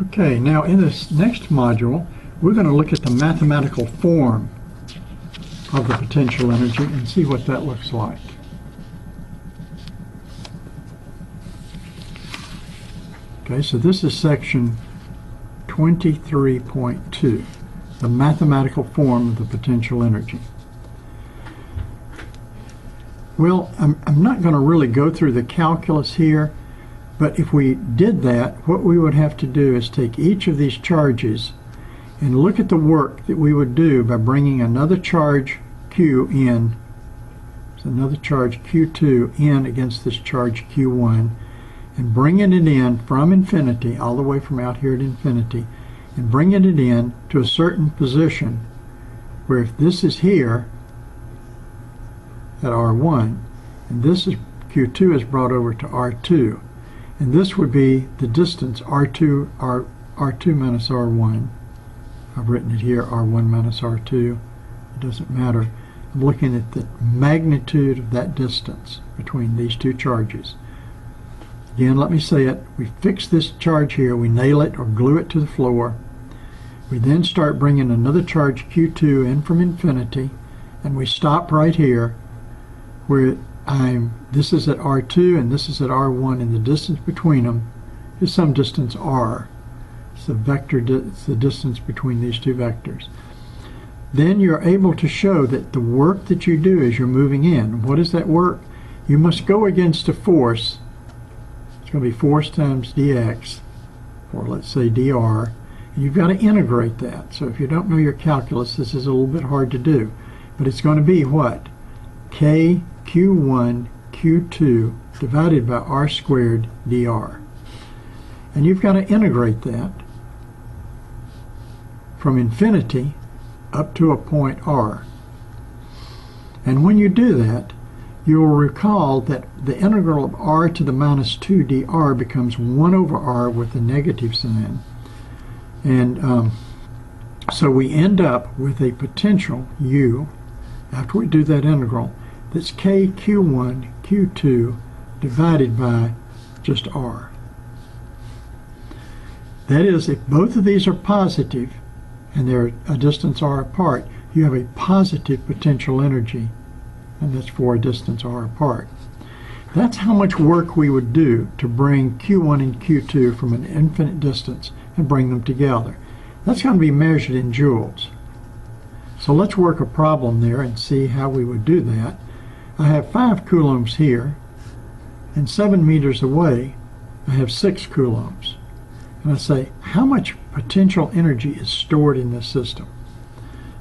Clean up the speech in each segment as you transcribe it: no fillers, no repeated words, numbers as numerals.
Okay, now in this next module, we're going to look at the mathematical form of the potential energy and see what that looks like. Okay, so this is section 23.2, the mathematical form of the potential energy. Well, I'm not going to really go through the calculus here, but if we did that, what we would have to do is take each of these charges and look at the work that we would do by bringing another charge Q in, so another charge Q2 in against this charge Q1, and bringing it in from infinity, all the way from out here at infinity, and bringing it in to a certain position where if this is here at R1, and this is Q2 is brought over to R2, and this would be the distance R2 minus R1. I've written it here, R1 minus R2. It doesn't matter. I'm looking at the magnitude of that distance between these two charges. Again, let me say it. We fix this charge here. We nail it or glue it to the floor. We then start bringing another charge Q2 in from infinity, and we stop right here where this is at R2 and this is at R1, and the distance between them is some distance R. It's the vector, it's the distance between these two vectors. Then you're able to show that the work that you do as you're moving in, what is that work? You must go against a force. It's going to be force times dx, or let's say dr, and you've got to integrate that. So if you don't know your calculus, this is a little bit hard to do, but it's going to be what? K Q1 Q2 divided by r squared dr. And you've got to integrate that from infinity up to a point r. And when you do that, you will recall that the integral of r to the minus 2 dr becomes 1 over r with a negative sign. And so we end up with a potential u, after we do that integral, that's k Q1 Q2 divided by just r. That is, if both of these are positive and they're a distance r apart, you have a positive potential energy, and that's for a distance r apart. That's how much work we would do to bring Q1 and Q2 from an infinite distance and bring them together. That's going to be measured in joules. So let's work a problem there and see how we would do that. I have 5 coulombs here, and 7 meters away I have 6 coulombs. And I say, how much potential energy is stored in this system?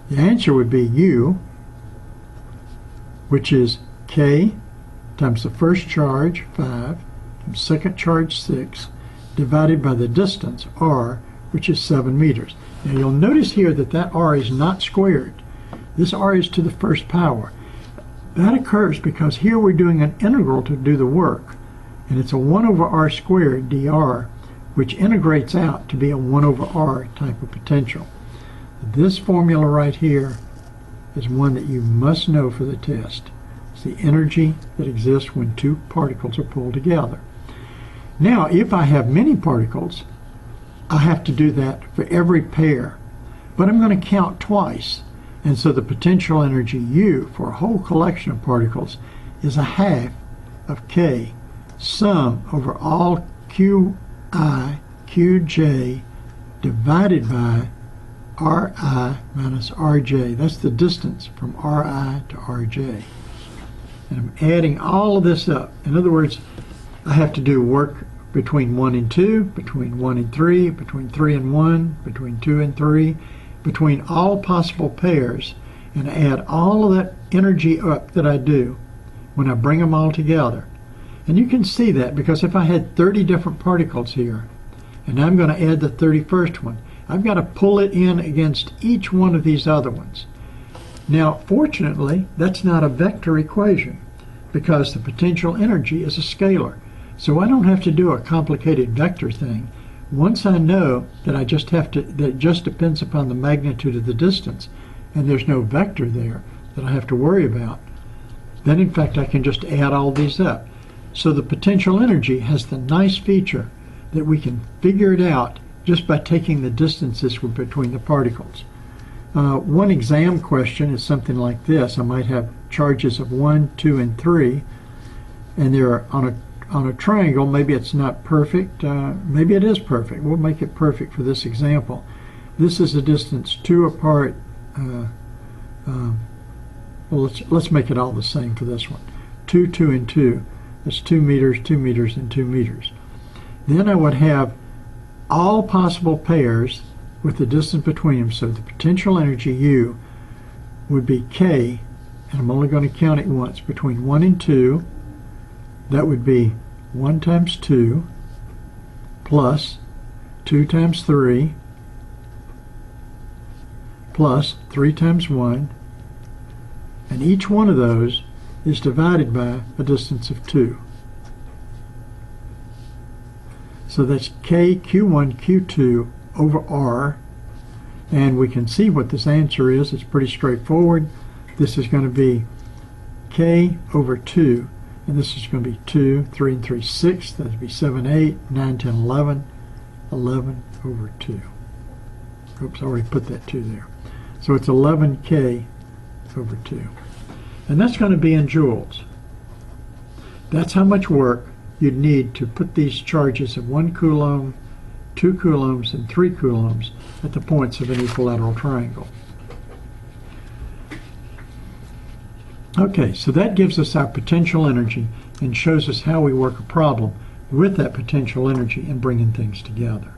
The answer would be U, which is K times the first charge, 5, times second charge, 6, divided by the distance, R, which is 7 meters. Now you'll notice here that that R is not squared. This R is to the first power. That occurs because here we're doing an integral to do the work, and it's a 1 over r squared dr, which integrates out to be a 1 over r type of potential. This formula right here is one that you must know for the test. It's the energy that exists when two particles are pulled together. Now, if I have many particles, I have to do that for every pair, but I'm going to count twice. And so the potential energy U for a whole collection of particles is a half of K sum over all Qi, Qj divided by Ri minus Rj. That's the distance from Ri to Rj. And I'm adding all of this up. In other words, I have to do work between 1 and 2, between 1 and 3, between 3 and 1, between 2 and 3, between all possible pairs, and add all of that energy up that I do when I bring them all together. And you can see that because if I had 30 different particles here, and I'm going to add the 31st one, I've got to pull it in against each one of these other ones. Now, fortunately, that's not a vector equation because the potential energy is a scalar. So I don't have to do a complicated vector thing. Once I know that that it just depends upon the magnitude of the distance, and there's no vector there that I have to worry about, then in fact I can just add all these up. So the potential energy has the nice feature that we can figure it out just by taking the distances between the particles. One exam question is something like this. I might have charges of 1, 2, and 3, and they're on a triangle. Maybe it's not perfect. Maybe it is perfect. We'll make it perfect for this example. This is a distance 2 apart. Well, let's make it all the same for this one. 2, 2, and 2. That's 2 meters, 2 meters, and 2 meters. Then I would have all possible pairs with the distance between them. So the potential energy U would be K, and I'm only going to count it once, between 1 and 2. That would be 1 times 2 plus 2 times 3 plus 3 times 1, and each one of those is divided by a distance of 2. So that's K Q1 Q2 over R, and we can see what this answer is. It's pretty straightforward. This is going to be K over 2, and this is going to be 2, 3 and 3, 6. That would be 7, 8, 9, 10, 11, 11 over 2. Oops, I already put that 2 there. So it's 11K over 2. And that's going to be in joules. That's how much work you'd need to put these charges of 1 coulomb, 2 coulombs, and 3 coulombs at the points of an equilateral triangle. Okay, so that gives us our potential energy and shows us how we work a problem with that potential energy and bringing things together.